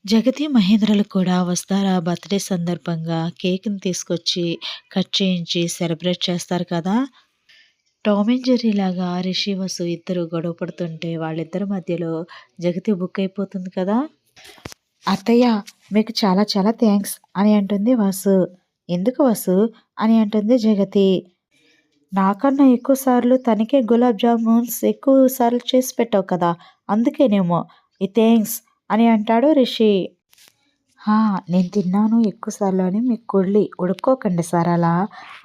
జగతి, మహేంద్రలు కూడా వస్తారా బర్త్‌డే సందర్భంగా కేక్‌ని తీసుకొచ్చి, కట్ చేయించి సెలబ్రేట్ చేస్తారు కదా! టామ్ అండ్ జెర్రీ లాగా రిషి, వసు ఇద్దరు గొడవ పడుతుంటే వాళ్ళిద్దరి మధ్యలో జగతి బుక్ అయిపోతుంది కదా! "అత్తయ్య మీకు చాలా చాలా థాంక్స్" అని అంటుంది వసు. "ఎందుకు వసు?" అని అంటుంది జగతి. "నాకన్నా ఎక్కువ సార్లు తనకే గులాబ్ జామున్స్ ఎక్కువ సార్లు చేసి పెట్టావు కదా! అందుకేనేమో ఈ థాంక్స్" అని అంటాడు రిషి. "హా! నేను తిన్నాను ఎక్కువ సార్లు అని మీకు కుళ్ళి ఉడుక్కోకండి సార్ అలా"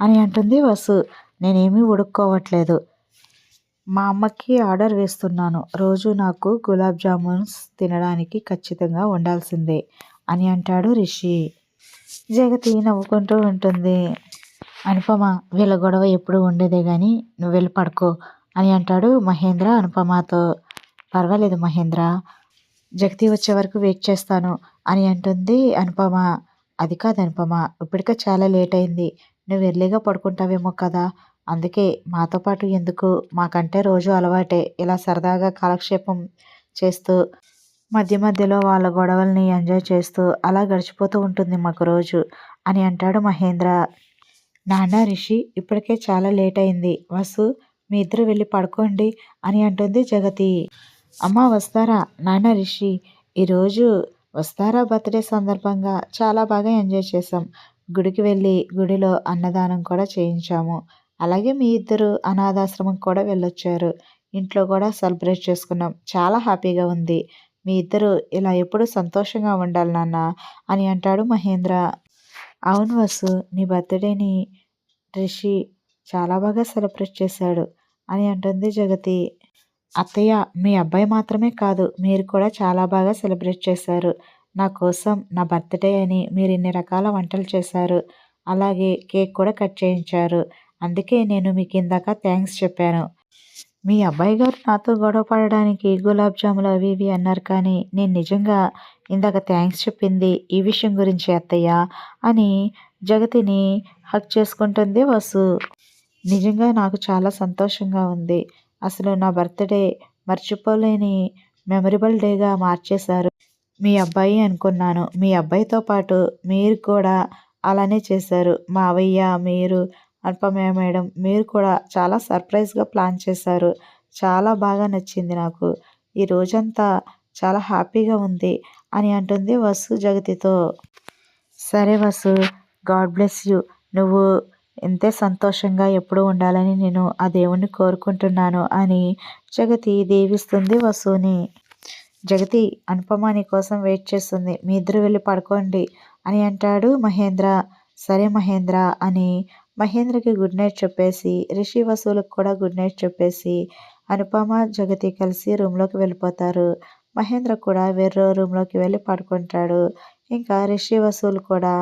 అని అంటుంది వసు. "నేనేమీ ఉడుక్కోవట్లేదు. మా అమ్మకి ఆర్డర్ వేస్తున్నాను. రోజూ నాకు గులాబ్ జామున్స్ తినడానికి ఖచ్చితంగా ఉండాల్సిందే" అని అంటాడు రిషి. జగతి నవ్వుకుంటూ ఉంటుంది. "అనుపమ, వీళ్ళ గొడవ ఎప్పుడూ ఉండేదే గాని నువ్వెళ్ళి పడుకో" అని అంటాడు మహేంద్ర అనుపమతో. "పర్వాలేదు మహేంద్ర, జగతి వచ్చే వరకు వెయిట్ చేస్తాను" అని అంటుంది అనుపమ. "అది కాదు అనుపమ, ఇప్పటికే చాలా లేట్ అయింది. నువ్వు ఎర్లీగా పడుకుంటావేమో కదా! అందుకే మాతో పాటు ఎందుకు? మాకంటే రోజూ అలవాటే ఇలా సరదాగా కాలక్షేపం చేస్తూ, మధ్య మధ్యలో వాళ్ళ గొడవల్ని ఎంజాయ్ చేస్తూ అలా గడిచిపోతూ ఉంటుంది మాకు రోజు" అని అంటాడు మహేంద్ర. "నాన్న, రిషి ఇప్పటికే చాలా లేట్ అయింది. వసు, మీ ఇద్దరు వెళ్ళి పడుకోండి" అని అంటుంది జగతి. "అమ్మ వస్తారా, నాన్న, రిషి ఈరోజు వస్తారా బర్త్‌డే సందర్భంగా చాలా బాగా ఎంజాయ్ చేశాం. గుడికి వెళ్ళి గుడిలో అన్నదానం కూడా చేయించాము. అలాగే మీ ఇద్దరు అనాథాశ్రమం కూడా వెళ్ళొచ్చారు. ఇంట్లో కూడా సెలబ్రేట్ చేసుకున్నాం. చాలా హ్యాపీగా ఉంది. మీ ఇద్దరు ఇలా ఎప్పుడూ సంతోషంగా ఉండాలి నాన్న" అని అంటాడు మహేంద్ర. "అవును వసు, నీ బర్త్‌డేని రిషి చాలా బాగా సెలబ్రేట్ చేశాడు" అని అంటుంది జగతి. "అత్తయ్య, మీ అబ్బాయి మాత్రమే కాదు మీరు కూడా చాలా బాగా సెలబ్రేట్ చేశారు. నా కోసం నా బర్త్‌డే అని మీరు ఇన్ని రకాల వంటలు చేశారు. అలాగే కేక్ కూడా కట్ చేయించారు. అందుకే నేను మీకు ఇందాక థాంక్స్ చెప్పాను. మీ అబ్బాయి గారు నాతో గొడవ పడడానికి గులాబ్ జాములు అవి ఇవి అన్నారు కానీ నేను నిజంగా ఇందాక థాంక్స్ చెప్పింది ఈ విషయం గురించే అత్తయ్య" అని జగతిని హగ్ చేసుకుంటుంది వసు. "నిజంగా నాకు చాలా సంతోషంగా ఉంది. అసలు నా బర్త్‌డే మర్చిపోలేని మెమరబుల్ డేగా మార్చేశారు. మీ అబ్బాయి అనుకున్నాను. మీ అబ్బాయితో పాటు మీరు కూడా అలానే చేశారు. మావయ్య, మీరు, అనుపమ మేడం మీరు కూడా చాలా సర్ప్రైజ్‌గా ప్లాన్ చేశారు. చాలా బాగా నచ్చింది నాకు. ఈ రోజంతా చాలా హ్యాపీగా ఉంది" అని అంటుంది వసు జగతితో. "సరే వసు, గాడ్ బ్లెస్ యూ. నువ్వు ఇంతే సంతోషంగా ఎప్పుడూ ఉండాలని నేను ఆ దేవుడిని కోరుకుంటున్నాను" అని జగతి దీవిస్తుంది వసుని. "జగతి, అనుపమ నీ కోసం వెయిట్ చేస్తుంది. మీ ఇద్దరు వెళ్ళి పడుకోండి" అని అంటాడు మహేంద్ర. "సరే మహేంద్ర" అని మహేంద్రకి గుడ్ నైట్ చెప్పేసి, రిషి, వసులకు కూడా గుడ్ నైట్ చెప్పేసి అనుపమ, జగతి కలిసి రూమ్‌లోకి వెళ్ళిపోతారు. మహేంద్ర కూడా వేరే రూమ్‌లోకి వెళ్ళి పడుకుంటాడు. ఇంకా రిషి, వసులు కూడా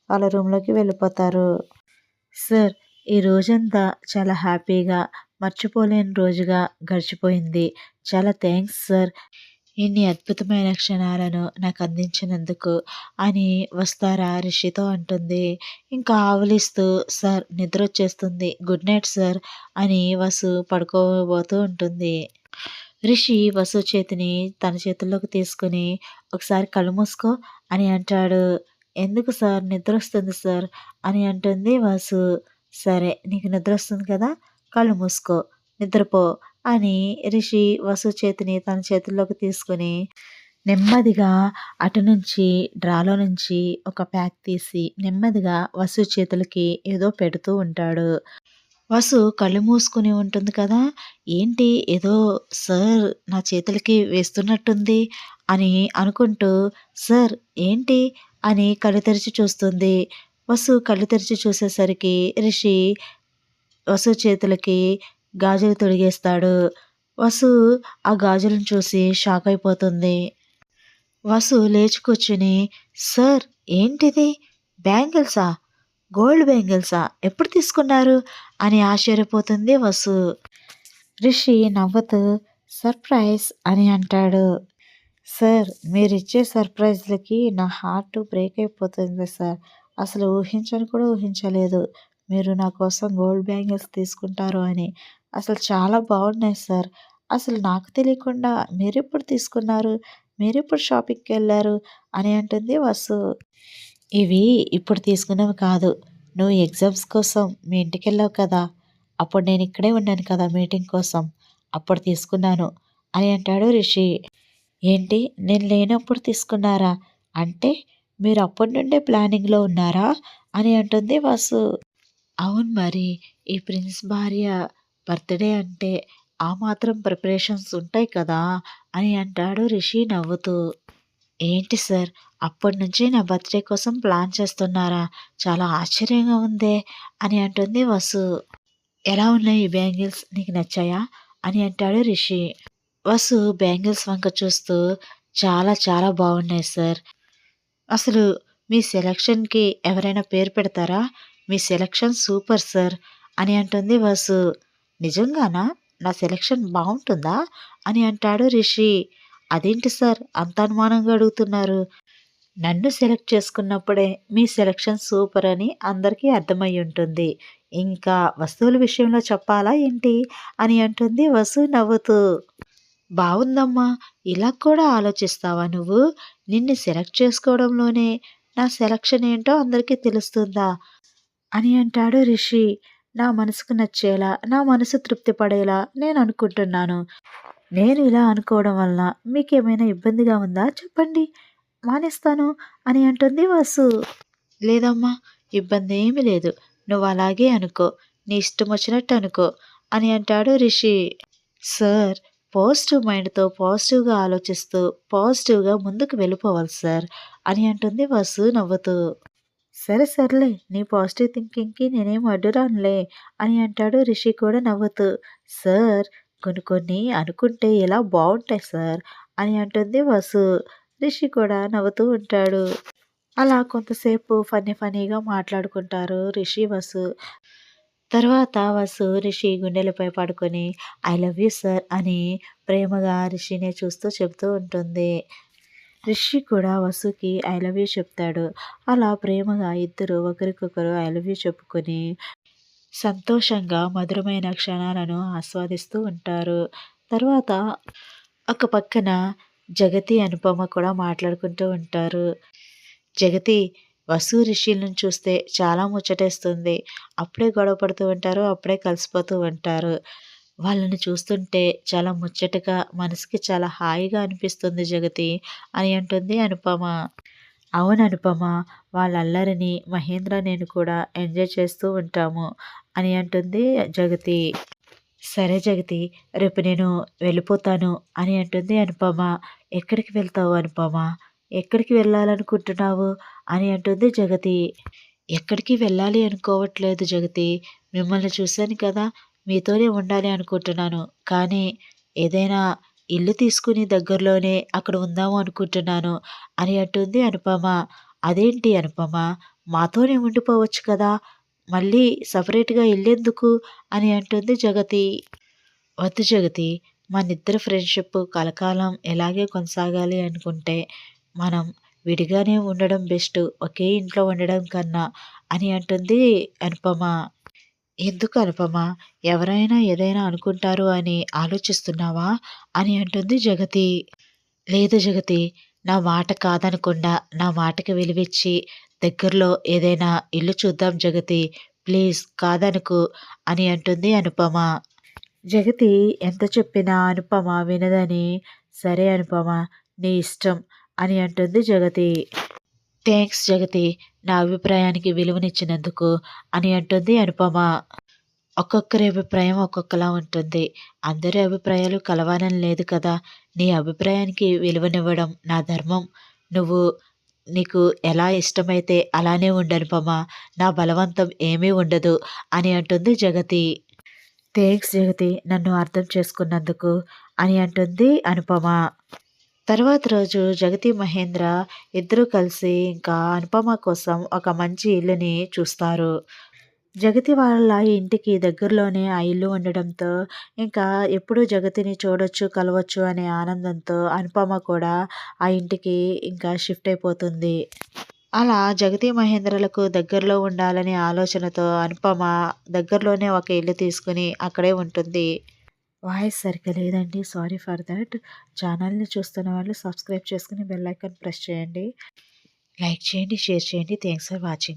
వాళ్ళ రూమ్‌లోకి వెళ్ళిపోతారు. "సార్, ఈ రోజంతా చాలా హ్యాపీగా, మర్చిపోలేని రోజుగా గడిచిపోయింది. చాలా థాంక్స్ సార్. ఇన్ని అద్భుతమైన క్షణాలను నాకు అందించినందుకు" అని వస్తారా రిషితో అంటుంది. ఇంకా ఆవులిస్తూ "సార్ నిద్రొచ్చేస్తుంది. గుడ్ నైట్ సార్" అని వసు పడుకోబోతూ ఉంటుంది. రిషి వసు చేతిని తన చేతుల్లోకి తీసుకుని "ఒకసారి కళ్ళు మూసుకో" అని అంటాడు. "ఎందుకు సార్, నిద్రొస్తుంది సార్" అని అంటుంది వసు. "సరే, నీకు నిద్రొస్తుంది కదా, కళ్ళు మూసుకో, నిద్రపో" అని రిషి వసు చేతిని తన చేతుల్లోకి తీసుకుని నెమ్మదిగా అటు నుంచి డ్రాలో నుంచి ఒక ప్యాక్ తీసి నెమ్మదిగా వసు చేతులకి ఏదో పెడుతూ ఉంటాడు. వసు కళ్ళు మూసుకుని ఉంటుంది కదా! ఏంటి ఏదో సార్ నా చేతులకి వేస్తున్నట్టుంది అని అనుకుంటూ "సార్ ఏంటి?" అని కళ్ళు తెరిచి చూస్తుంది. వసు కళ్ళు తెరిచి చూసేసరికి రిషి వసు చేతులకి గాజులు తొడిగేస్తాడు. వసు ఆ గాజులను చూసి షాక్ అయిపోతుంది. వసు లేచి కూర్చుని "సార్ ఏంటిది? బ్యాంగిల్సా? గోల్డ్ బ్యాంగిల్సా? ఎప్పుడు తీసుకున్నారు?" అని ఆశ్చర్యపోతుంది వసు. రిషి నవ్వుతూ "సర్ప్రైజ్" అని అంటాడు. "సార్, మీరిచ్చే సర్ప్రైజ్‌లకి నా హార్ట్ బ్రేక్ అయిపోతుంది సార్. అసలు ఊహించను కూడా ఊహించలేదు మీరు నా కోసం గోల్డ్ బ్యాంగిల్స్ తీసుకుంటారు అని. అసలు చాలా బాగున్నాయి సార్. అసలు నాకు తెలియకుండా మీరెప్పుడు తీసుకున్నారు? మీరెప్పుడు షాపింగ్‌కెళ్లారు?" అని అంటుంది వసు. "ఇవి ఇప్పుడు తీసుకున్నవి కాదు. నువ్వు ఎగ్జామ్స్ కోసం మీ ఇంటికెళ్ళావు కదా! అప్పుడు నేనిక్కడే ఉన్నాను కదా మీటింగ్ కోసం. అప్పుడు తీసుకున్నాను" అని అంటాడు రిషి. "ఏంటి నేను లేనప్పుడు తీసుకున్నారా? అంటే మీరు అప్పటి నుండే ప్లానింగ్‌లో ఉన్నారా?" అని అంటుంది వసు. "అవును మరి. ఈ ప్రిన్స్ భార్య బర్త్‌డే అంటే ఆ మాత్రం ప్రిపరేషన్స్ ఉంటాయి కదా!" అని అంటాడు రిషి నవ్వుతూ. "ఏంటి సార్ అప్పటినుంచి నా బర్త్‌డే కోసం ప్లాన్ చేస్తున్నారా? చాలా ఆశ్చర్యంగా ఉందే" అని అంటుంది వసు. "ఎలా ఉన్నాయి ఈ బ్యాంగిల్స్ నీకు నచ్చాయా?" అని అంటాడు రిషి. వసు బ్యాంగిల్స్ వంక చూస్తూ "చాలా చాలా బాగున్నాయి సార్. అసలు మీ సెలక్షన్‌కి ఎవరైనా పేరు పెడతారా? మీ సెలక్షన్ సూపర్ సార్" అని అంటుంది వసు. "నిజంగానా? నా సెలక్షన్ బావుంటుందా?" అని అంటాడు రిషి. "అదేంటి సార్ అంత అనుమానంగా అడుగుతున్నారు? నన్ను సెలెక్ట్ చేసుకున్నప్పుడే మీ సెలక్షన్ సూపర్ అని అందరికీ అర్థమయ్యుంటుంది. ఇంకా వస్తువుల విషయంలో చెప్పాలా ఏంటి?" అని అంటుంది వసు నవ్వుతూ. "బావుందమ్మా! ఇలా కూడా ఆలోచిస్తావా నువ్వు? నిన్ను సెలెక్ట్ చేసుకోవడంలోనే నా సెలక్షన్ ఏంటో అందరికీ తెలుస్తుందా?" అని అంటాడు రిషి. "నా మనసుకు నచ్చేలా, నా మనసు తృప్తి పడేలా నేననుకుంటున్నాను. నేను ఇలా అనుకోవడం వలన మీకేమైనా ఇబ్బందిగా ఉందా చెప్పండి. మానేస్తాను" అని అంటుంది వసు. "లేదమ్మా! ఇబ్బందేమీ లేదు. నువ్వలాగే అనుకో. నీ ఇష్టమొచ్చినట్టు అనుకో" అని అంటాడు రిషి. "సార్ పాజిటివ్ మైండ్‌తో పాజిటివ్‌గా ఆలోచిస్తూ పాజిటివ్‌గా ముందుకు వెళ్ళిపోవాలి సార్" అని అంటుంది వసు నవ్వుతూ. "సరే సర్లే నీ పాజిటివ్ థింకింగ్‌కి నేనేం అడ్డురానులే" అని అంటాడు రిషి కూడా నవ్వుతూ. "సార్ కొన్ని కొన్ని అనుకుంటే ఇలా బావుంటాయి సార్" అని అంటుంది వసు. రిషి కూడా నవ్వుతూ ఉంటాడు. అలా కొంతసేపు ఫన్నీగా మాట్లాడుకుంటారు రిషి, వసు. తర్వాత వసు రిషి గుండెలపై పడుకొని "ఐ లవ్ యూ సార్" అని ప్రేమగా రిషినే చూస్తూ చెబుతూ ఉంటుంది. రిషి కూడా వసుకి ఐ లవ్ యూ చెప్తాడు. అలా ప్రేమగా ఇద్దరు ఒకరికొకరు ఐ లవ్ యూ చెప్పుకొని సంతోషంగా మధురమైన క్షణాలను ఆస్వాదిస్తూ ఉంటారు. తర్వాత ఒక పక్కన జగతి, అనుపమ కూడా మాట్లాడుకుంటూ ఉంటారు. "జగతి, వసు రిషిలను చూస్తే చాలా ముచ్చటేస్తుంది. అప్పుడే గొడవ పడుతూ ఉంటారు. అప్పుడే కలిసిపోతూ ఉంటారు. వాళ్ళని చూస్తుంటే చాలా ముచ్చటగా, మనసుకి చాలా హాయిగా అనిపిస్తుంది జగతి" అని అంటుంది అనుపమ. "అవును అనుపమ. వాళ్ళ అల్లరిని మహేంద్ర, నేను కూడా ఎంజాయ్ చేస్తూ ఉంటాము" అని అంటుంది జగతి. "సరే జగతి, రేపు నేను వెళ్ళిపోతాను" అని అంటుంది అనుపమ. "ఎక్కడికి వెళ్తావు అనుపమ? ఎక్కడికి వెళ్ళాలనుకుంటున్నావు?" అని అంటుంది జగతి. "ఎక్కడికి వెళ్ళాలి అనుకోవట్లేదు జగతి. మిమ్మల్ని చూశాను కదా! మీతోనే ఉండాలి అనుకుంటున్నాను. కానీ ఏదైనా ఇల్లు తీసుకుని దగ్గరలోనే అక్కడ ఉందాము అనుకుంటున్నాను" అని అంటుంది అనుపమ. "అదేంటి అనుపమ? మాతోనే ఉండిపోవచ్చు కదా! మళ్ళీ సెపరేట్‌గా ఇల్లెందుకు?" అని అంటుంది జగతి. "వద్దు జగతి, మనిద్దరి ఫ్రెండ్‌షిప్ కలకాలం ఇలాగే కొనసాగాలి అనుకుంటే మనం విడిగానే ఉండడం బెస్ట్. ఒకే ఇంట్లో ఉండడం కన్నా" అని అంటుంది అనుపమ. "ఎందుకు అనుపమ? ఎవరైనా ఏదైనా అనుకుంటారు అని ఆలోచిస్తున్నావా?" అని అంటుంది జగతి. "లేదు జగతి, నా మాట కాదనకుండా నా మాటకి విలువిచ్చి దగ్గరలో ఏదైనా ఇల్లు చూద్దాం జగతి. ప్లీజ్ కాదనకు" అని అంటుంది అనుపమ. జగతి ఎంత చెప్పినా అనుపమ వినదని "సరే అనుపమ, నీ ఇష్టం" అని అంటుంది జగతి. "థాంక్స్ జగతి, నా అభిప్రాయానికి విలువనిచ్చినందుకు" అని అంటుంది అనుపమ. "ఒక్కొక్కరి అభిప్రాయం ఒక్కొక్కలా ఉంటుంది. అందరి అభిప్రాయాలు కలవాలని లేదు కదా! నీ అభిప్రాయానికి విలువనివ్వడం నా ధర్మం. నువ్వు నీకు ఎలా ఇష్టమైతే అలానే ఉండు అనుపమ. నా బలవంతం ఏమీ ఉండదు" అని అంటుంది జగతి. "థాంక్స్ జగతి, నన్ను అర్థం చేసుకున్నందుకు" అని అంటుంది అనుపమ. తర్వాత రోజు జగతి, మహేంద్ర ఇద్దరూ కలిసి ఇంకా అనుపమ కోసం ఒక మంచి ఇల్లుని చూస్తారు. జగతి వాళ్ళ ఇంటికి దగ్గరలోనే ఆ ఇల్లు ఉండడంతో ఇంకా ఎప్పుడూ జగతిని చూడొచ్చు, కలవచ్చు అనే ఆనందంతో అనుపమ కూడా ఆ ఇంటికి ఇంకా షిఫ్ట్ అయిపోతుంది. అలా జగతి, మహేంద్రలకు దగ్గరలో ఉండాలనే ఆలోచనతో అనుపమ దగ్గరలోనే ఒక ఇల్లు తీసుకొని అక్కడే ఉంటుంది. వాయిస్ సరిగ్గా లేదండి. Sorry for thought. ఛానల్‌ని చూస్తున్న వాళ్ళు సబ్స్క్రైబ్ చేసుకొని బెల్ ఐకాన్ ప్రెస్ చేయండి. లైక్ చేయండి, షేర్ చేయండి. Thanks for watching.